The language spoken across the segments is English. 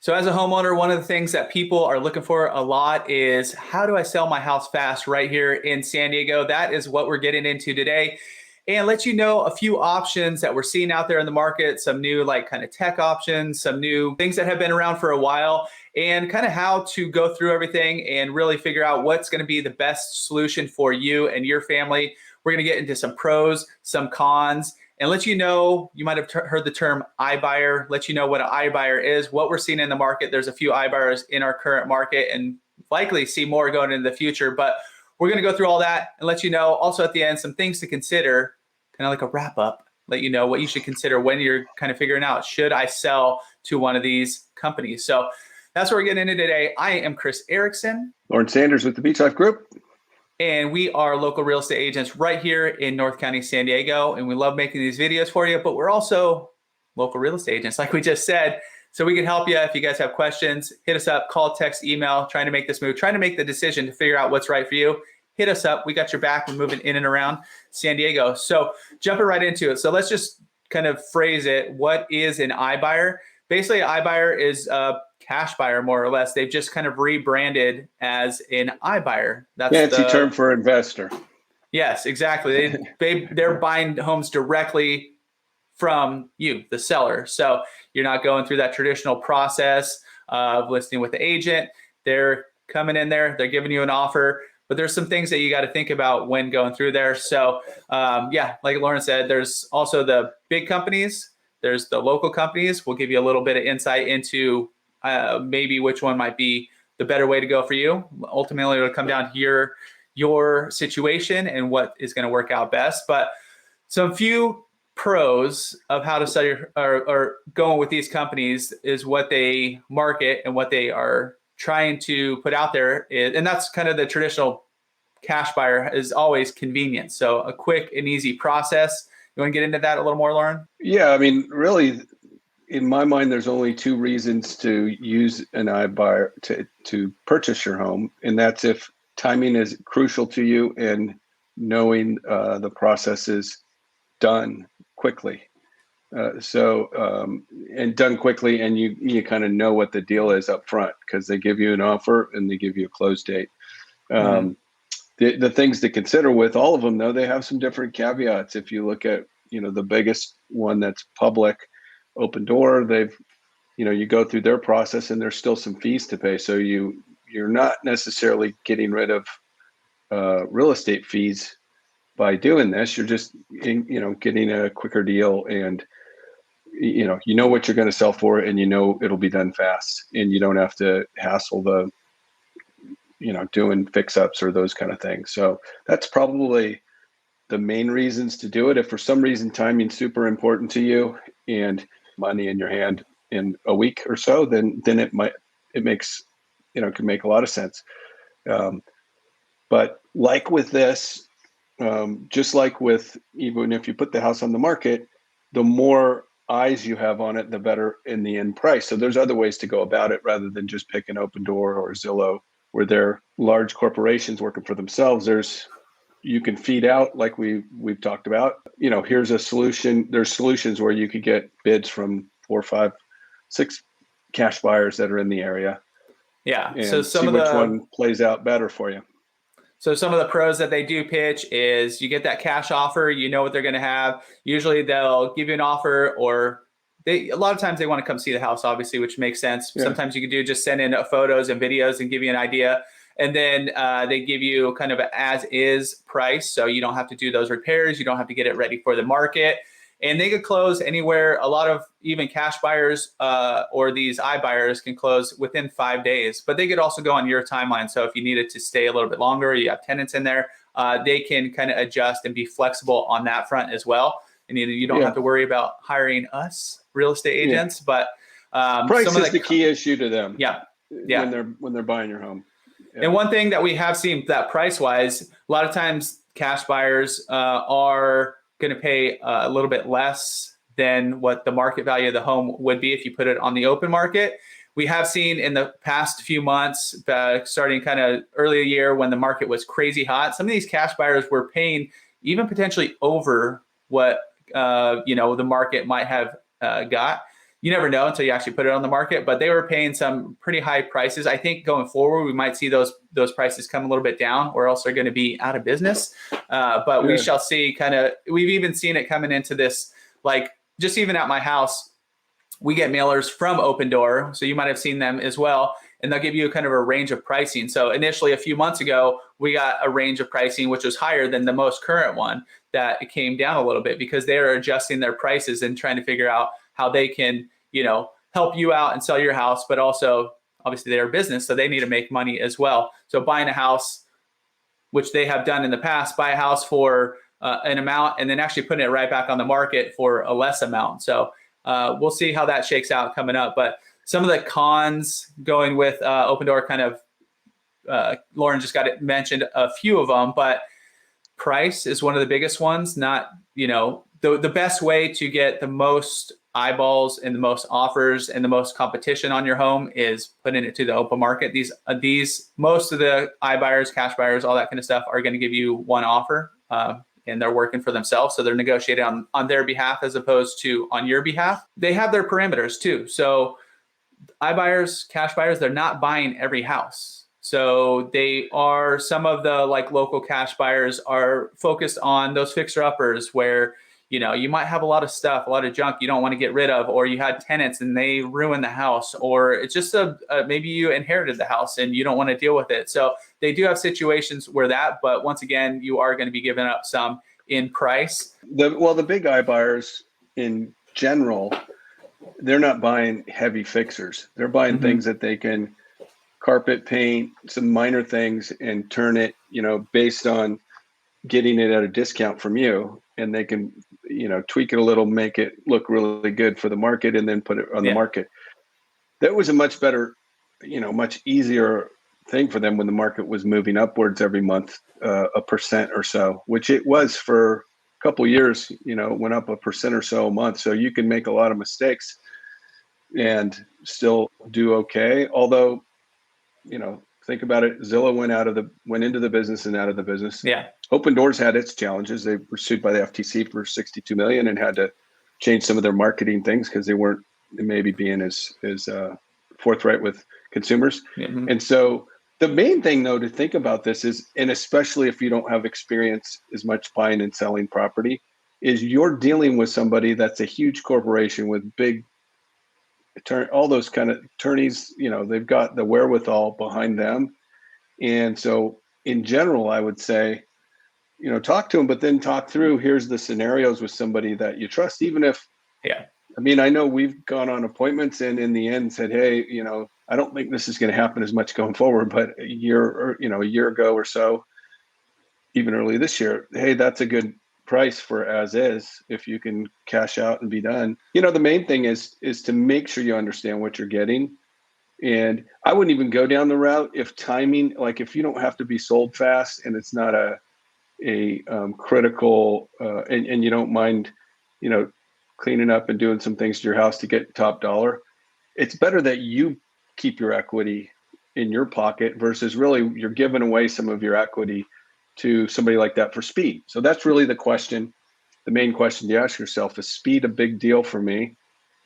So as a homeowner, one of the things that people are looking for a lot is how do I sell my house fast right here in San Diego? That is what we're getting into today. And let you know a few options that we're seeing out there in the market, some new like kind of tech options, some new things that have been around for a while, and kind of how to go through everything and really figure out what's going to be the best solution for you and your family. We're going to get into some pros, some cons, and let you know, you might have heard the term iBuyer, let you know what an iBuyer is, what we're seeing in the market. There's a few iBuyers in our current market and likely see more going into the future, but we're going to go through all that and let you know also at the end some things to consider, kind of like a wrap up, let you know what you should consider when you're kind of figuring out, should I sell to one of these companies? So that's what we're getting into today. I am Chris Erickson. Loren Sanders with the Beach Life Group. And we are local real estate agents right here in North County, San Diego. And we love making these videos for you, but we're also local real estate agents, like we just said. So we can help you if you guys have questions. Hit us up, call, text, email, trying to make this move, trying to make the decision to figure out what's right for you. Hit us up. We got your back. We're moving in and around San Diego. So jumping right into it. So let's just kind of phrase it. What is an iBuyer? Basically, an iBuyer is a cash buyer, more or less. They've just kind of rebranded as an iBuyer. That's fancy term for investor. Yes, exactly. They're buying homes directly from you, the seller. So you're not going through that traditional process of listing with the agent. They're coming in there. They're giving you an offer. But there's some things that you got to think about when going through there. So yeah, like Loren said, there's also the big companies. There's the local companies. We'll give you a little bit of insight into maybe which one might be the better way to go for you. Ultimately, it'll come down to your situation and what is going to work out best. But some few pros of how to sell or going with these companies is what they market and what they are trying to put out there. And that's kind of the traditional cash buyer is always convenience. So a quick and easy process. You want to get into that a little more, Loren? Yeah, I mean, really, in my mind, there's only two reasons to use an iBuyer to purchase your home. And that's if timing is crucial to you and knowing the process is done quickly. And done quickly, and you kind of know what the deal is up front because they give you an offer and they give you a close date. The things to consider with all of them, though, they have some different caveats. If you look at, the biggest one that's public, Open Door, you go through their process and there's still some fees to pay. So you're not necessarily getting rid of real estate fees by doing this. You're just, getting a quicker deal, and you know what you're going to sell for, and it'll be done fast, and you don't have to hassle the doing fix-ups or those kind of things. So that's probably the main reasons to do it. If for some reason timing's super important to you and money in your hand in a week or so, then it makes can make a lot of sense. But like with this, just like with even if you put the house on the market, the more eyes you have on it, the better in the end price. So there's other ways to go about it rather than just pick an Open Door or Zillow, where they're large corporations working for themselves. You can feed out, like we've talked about. Here's a solution. There's solutions where you could get bids from 4, 5, 6 cash buyers that are in the area. Yeah. And so see which one plays out better for you. So some of the pros that they do pitch is you get that cash offer, you know what they're going to have. Usually they'll give you an offer, or a lot of times they want to come see the house, obviously, which makes sense. Yeah. Sometimes you can just send in photos and videos and give you an idea. And then they give you kind of an as-is price. So you don't have to do those repairs. You don't have to get it ready for the market. And they could close anywhere. A lot of even cash buyers or these iBuyers can close within 5 days, but they could also go on your timeline. So if you needed to stay a little bit longer, you have tenants in there, they can kind of adjust and be flexible on that front as well. And you don't have to worry about hiring us real estate agents, but price is the key issue to them. Yeah. When they're buying your home. Yeah. And one thing that we have seen that price wise, a lot of times cash buyers are going to pay a little bit less than what the market value of the home would be if you put it on the open market. We have seen in the past few months, starting kind of early year when the market was crazy hot, some of these cash buyers were paying even potentially over what the market might have got. you never know until you actually put it on the market, but they were paying some pretty high prices. I think going forward, we might see those prices come a little bit down, or else they're going to be out of business. But we shall see. We've even seen it coming into this, like just even at my house, we get mailers from Open Door. So you might have seen them as well. And they'll give you kind of a range of pricing. So initially, a few months ago, we got a range of pricing, which was higher than the most current one, that it came down a little bit because they are adjusting their prices and trying to figure out how they can, help you out and sell your house, but also obviously they're a business, so they need to make money as well. So buying a house, which they have done in the past, buy a house for an amount and then actually putting it right back on the market for a less amount. So we'll see how that shakes out coming up. But some of the cons going with Open Door, kind of, Loren just got it mentioned a few of them, but price is one of the biggest ones. Not, the best way to get the most eyeballs and the most offers and the most competition on your home is putting it to the open market. These most of the iBuyers, cash buyers, all that kind of stuff are going to give you one offer, and they're working for themselves. So they're negotiating on their behalf as opposed to on your behalf. They have their parameters too. So iBuyers, cash buyers, they're not buying every house. So some of the like local cash buyers are focused on those fixer uppers where, you might have a lot of stuff, a lot of junk you don't want to get rid of, or you had tenants and they ruined the house, or it's just maybe you inherited the house and you don't want to deal with it. So they do have situations where but once again, you are going to be giving up some in price. The big iBuyers in general, they're not buying heavy fixers. They're buying things that they can carpet paint, some minor things, and turn it, based on getting it at a discount from you, and they can, tweak it a little, make it look really good for the market, and then put it on the market. That was a much better, much easier thing for them when the market was moving upwards every month, 1% or so, which it was for a couple of years, went up 1% or so a month. So you can make a lot of mistakes and still do okay. Although, think about it. Zillow went into the business and out of the business. Yeah. Open Doors had its challenges. They were sued by the FTC for $62 million and had to change some of their marketing things because they weren't maybe being as forthright with consumers. Mm-hmm. And so the main thing, though, to think about this is, and especially if you don't have experience as much buying and selling property, is you're dealing with somebody that's a huge corporation with big all those kind of attorneys, they've got the wherewithal behind them. And so in general, I would say, talk to them, but then talk through, here's the scenarios with somebody that you trust, even if, I know we've gone on appointments and in the end said, hey, I don't think this is going to happen as much going forward, but a year ago or so, even early this year, hey, that's a good price for as is, if you can cash out and be done. The main thing is to make sure you understand what you're getting. And I wouldn't even go down the route if timing, like if you don't have to be sold fast and it's not a critical and you don't mind, cleaning up and doing some things to your house to get top dollar. It's better that you keep your equity in your pocket versus really you're giving away some of your equity to somebody like that for speed. So that's really the question. The main question to ask yourself, is speed a big deal for me?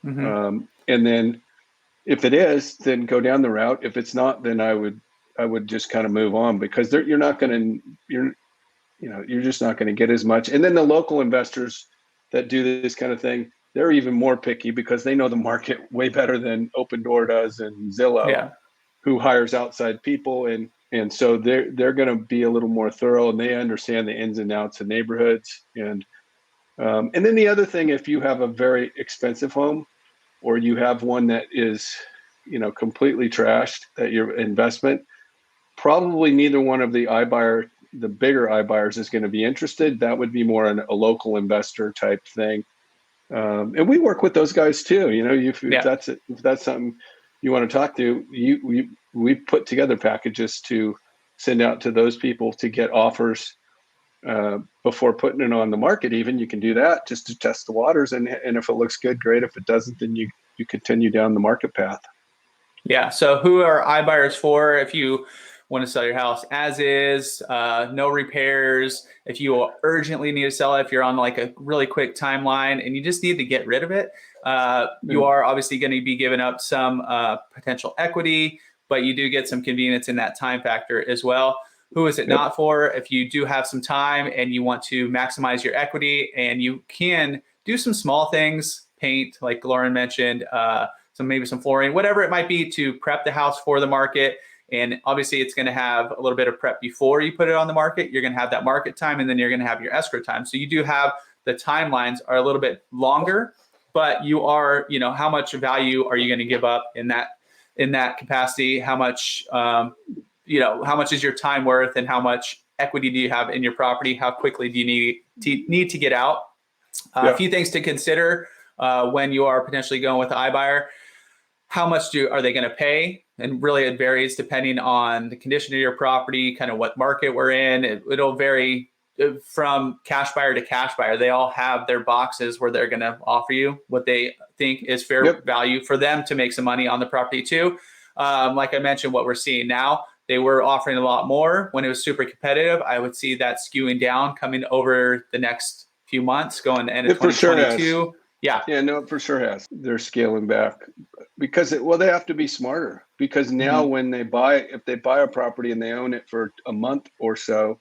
Mm-hmm. And then if it is, then go down the route. If it's not, then I would just kind of move on, because you're just not going to get as much. And then the local investors that do this kind of thing, they're even more picky because they know the market way better than Open Door does and Zillow, who hires outside people. And so they're going to be a little more thorough, and they understand the ins and outs of neighborhoods. And then the other thing, if you have a very expensive home, or you have one that is, completely trashed, that your investment, probably neither one of the bigger iBuyers is going to be interested. That would be more a local investor type thing. And we work with those guys too. If that's something you want to talk to, we put together packages to send out to those people to get offers before putting it on the market. Even you can do that just to test the waters, and if it looks good, great. If it doesn't, then you continue down the market path. Yeah. So who are iBuyers for? If you want to sell your house as is, no repairs. If you urgently need to sell it, if you're on like a really quick timeline and you just need to get rid of it, you are obviously going to be giving up some potential equity, but you do get some convenience in that time factor as well. Who is it not for? If you do have some time and you want to maximize your equity, and you can do some small things, paint, like Loren mentioned, maybe some flooring, whatever it might be, to prep the house for the market. And obviously it's going to have a little bit of prep before you put it on the market. You're going to have that market time, and then you're going to have your escrow time. So you do have the timelines are a little bit longer, but you are, how much value are you going to give up in that capacity? How much, how much is your time worth, and how much equity do you have in your property? How quickly do you need to get out? A few things to consider when you are potentially going with iBuyer. How much are they going to pay? And really it varies depending on the condition of your property, kind of what market we're in. It'll vary from cash buyer to cash buyer. They all have their boxes where they're going to offer you what they think is fair value for them to make some money on the property too. Like I mentioned, what we're seeing now, they were offering a lot more when it was super competitive. I would see that skewing down coming over the next few months, going to end of 2022. Yeah, no, it for sure has. They're scaling back because they have to be smarter, because now when if they buy a property and they own it for a month or so,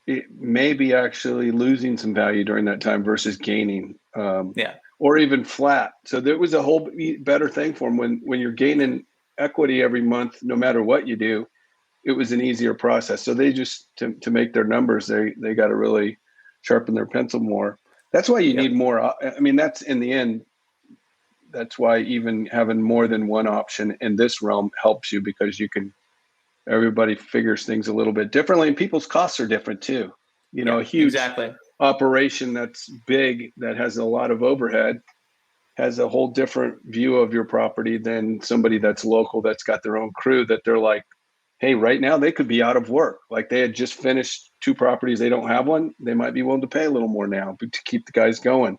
it may be actually losing some value during that time versus gaining, or even flat. So there was a whole better thing for them when you're gaining equity every month, no matter what you do. It was an easier process. So they just to make their numbers, they got to really sharpen their pencil more. That's why you need more. I mean, that's in the end, that's why even having more than one option in this realm helps you, because everybody figures things a little bit differently, and people's costs are different too. A huge operation that's big, that has a lot of overhead, has a whole different view of your property than somebody that's local, that's got their own crew, that they're like, hey, right now they could be out of work. Like they had just finished 2 properties. They don't have one. They might be willing to pay a little more now to keep the guys going.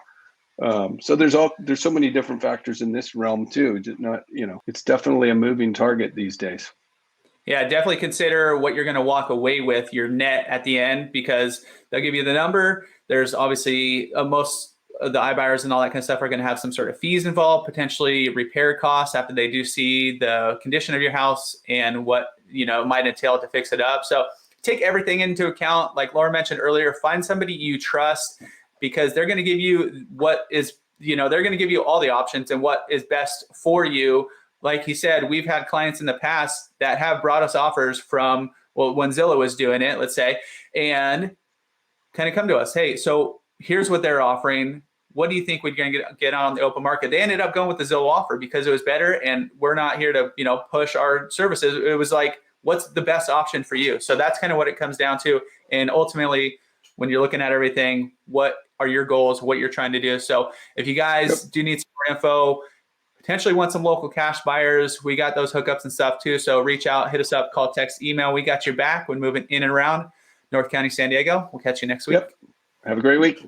So there's so many different factors in this realm too. Just not, it's definitely a moving target these days. Yeah, definitely consider what you're going to walk away with, your net at the end, because they'll give you the number. There's obviously most of the iBuyers and all that kind of stuff are going to have some sort of fees involved, potentially repair costs after they do see the condition of your house and what it might entail to fix it up. So take everything into account. Like Laura mentioned earlier, find somebody you trust, because they're going to give you they're going to give you all the options and what is best for you. Like he said, we've had clients in the past that have brought us offers from, when Zillow was doing it, let's say, and kind of come to us, hey, so here's what they're offering. What do you think we're going to get on the open market? They ended up going with the Zillow offer because it was better, and we're not here to, push our services. It was like, what's the best option for you? So that's kind of what it comes down to. And ultimately, when you're looking at everything, what are your goals, what you're trying to do? So if you guys do need some more info, potentially want some local cash buyers, we got those hookups and stuff too. So reach out, hit us up, call, text, email. We got your back when moving in and around North County, San Diego. We'll catch you next week. Have a great week.